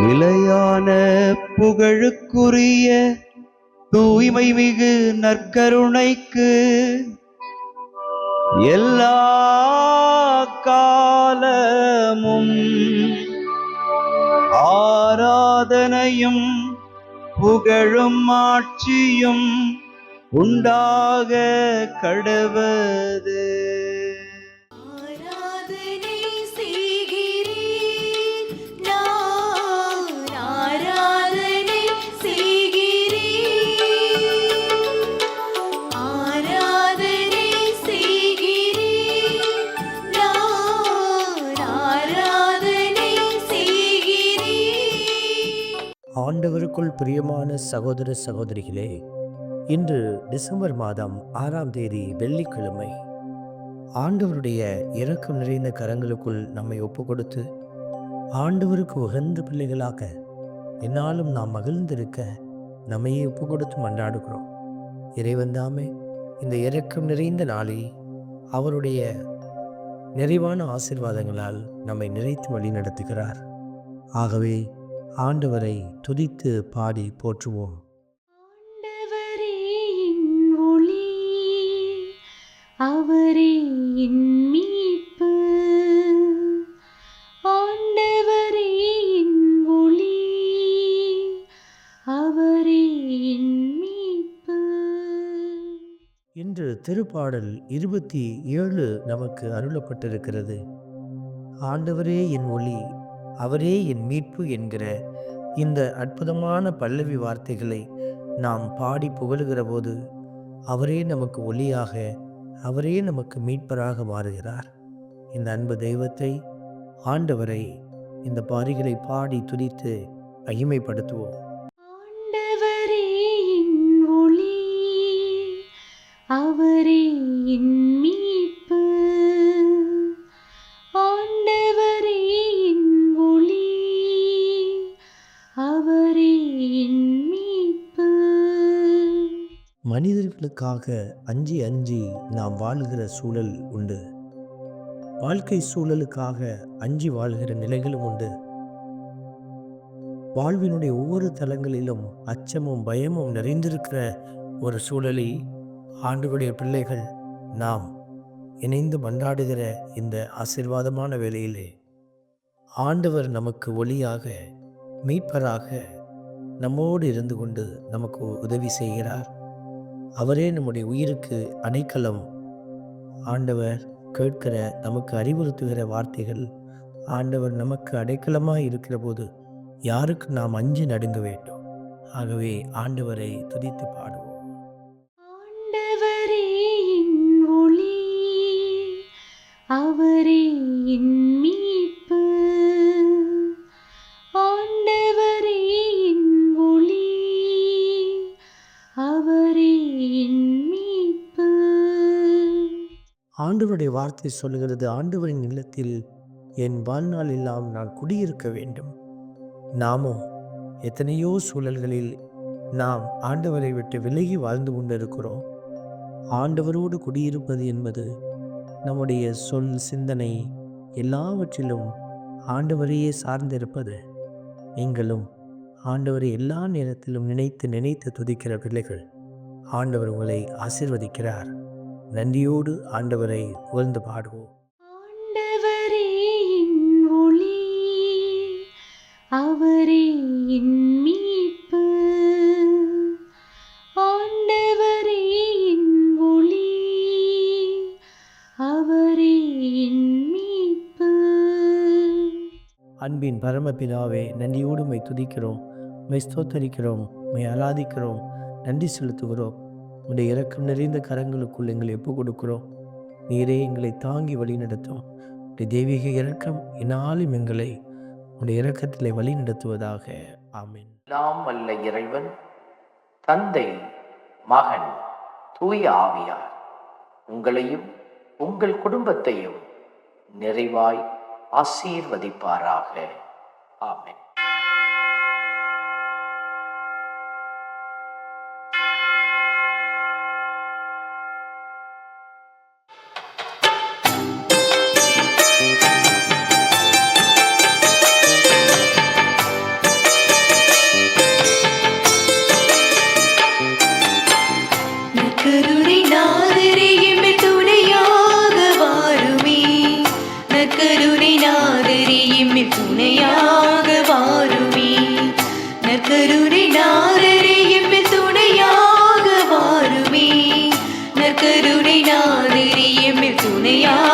நிலையான புகழுக்குரிய தூய்மை மிகு நற்கருணைக்கு எல்லா காலமும் ஆராதனையும் புகழும் ஆட்சியும் உண்டாக கடவது. ஆண்டவருக்குள் பிரியமான சகோதர சகோதரிகளே, இன்று டிசம்பர் மாதம் 6ஆம் தேதி வெள்ளிக்கிழமை. ஆண்டவருடைய இரக்கம் நிறைந்த கரங்களுக்குள் நம்மை ஒப்பு கொடுத்து ஆண்டவருக்கு உகந்த பிள்ளைகளாக என்னாலும் நாம் மகிழ்ந்திருக்க நம்மையே ஒப்பு கொடுத்து மன்றாடுகிறோம். இறைவன் தாமே இந்த இரக்கம் நிறைந்த நாளில் அவருடைய நிறைவான ஆசீர்வாதங்களால் நம்மை நிறைத்து வழி நடத்துகிறார். ஆகவே ஆண்டவரை துதித்து பாடி போற்றுவோம். ஆண்டவரே என் ஒளி, அவரே என் மீட்பு. ஆண்டவரே என் ஒளி, அவரே என் மீட்பு. இன்று திருப்பாடல் 27 நமக்கு அருளப்பட்டிருக்கிறது. ஆண்டவரே என் ஒளி, அவரே என் மீட்பு என்கிற இந்த அற்புதமான பல்லவி வார்த்தைகளை நாம் பாடி புகழுகிற போது அவரே நமக்கு ஒளியாக, அவரே நமக்கு மீட்பராக மாறுகிறார். இந்த அன்பு தெய்வத்தை, ஆண்டவரை இந்த பாரிகளை பாடி துதித்து மகிமைப்படுத்துவோம். ஆண்டவரே என் ஒளி, அவரே என் மீட்பு. ஆண்டவரே என் ஒளி, அவரே என் மீட்பு. மனிதர்களுக்காக அஞ்சி அஞ்சி நாம் வாழ்கிற சூழல் உண்டு. வாழ்க்கை சூழலுக்காக அஞ்சி வாழ்கிற நிலைகளும் உண்டு. வாழ்வினுடைய ஒவ்வொரு தளங்களிலும் அச்சமும் பயமும் நிறைந்திருக்கிற ஒரு சூழலில் ஆண்டவருடைய பிள்ளைகள் நாம் இணைந்து மன்றாடுகிற இந்த ஆசீர்வாதமான வேளையிலே ஆண்டவர் நமக்கு ஒளியாக, மீட்பராக நம்மோடு இருந்து கொண்டு நமக்கு உதவி செய்கிறார். அவரே நம்முடைய உயிருக்கு அடைக்கலம். ஆண்டவர் கேட்கிற, நமக்கு அறிவுறுத்துகிற வார்த்தைகள், ஆண்டவர் நமக்கு அடைக்கலமாக இருக்கிற போது யாருக்கு நாம் அஞ்சி நடுங்க வேண்டும். ஆகவே ஆண்டவரை துதித்து பாடுவோம். ஆண்டவரே என் ஒளி, அவரே என் மீட்பு. ஆண்டவரே என் ஒளி, அவரே என் மீட்பு. ஆண்டவருடைய வார்த்தை சொல்லுகிறது, ஆண்டவரின் இல்லத்தில் என் வாழ்நாள் எல்லாம் நான் குடியிருக்க வேண்டும். நாமும் எத்தனையோ சூழல்களில் நாம் ஆண்டவரை விட்டு விலகி வாழ்ந்து கொண்டிருக்கிறோம். ஆண்டவரோடு குடியிருப்பது என்பது நம்முடைய சொல், சிந்தனை எல்லாவற்றிலும் ஆண்டவரையே சார்ந்திருப்பது. நீங்களும் ஆண்டவரை எல்லா நேரத்திலும் நினைத்து நினைத்து துதிக்கிற பிள்ளைகள், ஆண்டவர் உங்களை ஆசீர்வதிக்கிறார். நன்றியோடு ஆண்டவரை புகழ்ந்து பாடுவோம். ஆண்டவரே என் ஒளி, அவரே என் மீட்பு. ஆண்டவரே என் ஒளி, அவரே என் மீட்பு. அன்பின் பரமபிதாவே, நன்றியோடு உம்மை துதிக்கிறோம், உம்மை ஸ்தோத்தரிக்கிறோம், உம்மை ஆராதிக்கிறோம், நன்றி செலுத்துகிறோம். உடைய இரக்கம் நிறைந்த கரங்களுக்குள் எங்களை ஒப்பு கொடுக்கிறோம். நீரே எங்களை தாங்கி வழி நடத்தும். உடைய தெய்வீக இரக்கம் என்னாலும் எங்களை உடைய இரக்கத்திலே வழி நடத்துவதாக. ஆமென். எல்லாம் வல்ல இறைவன், தந்தை, மகன், தூய ஆவியார் உங்களையும் உங்கள் குடும்பத்தையும் நிறைவாய் ஆசீர்வதிப்பாராக. ஆமென். நற்கருணை நாதரே எம்மில் துணையாக வாருமே. நற்கருணை நாதரே எம்மில் துணையாக வாருமே. நற்கருணை நாதரே எம்மில் துணையாக வாருமே. நற்கருணை நாதரே எம்மில் துணையாக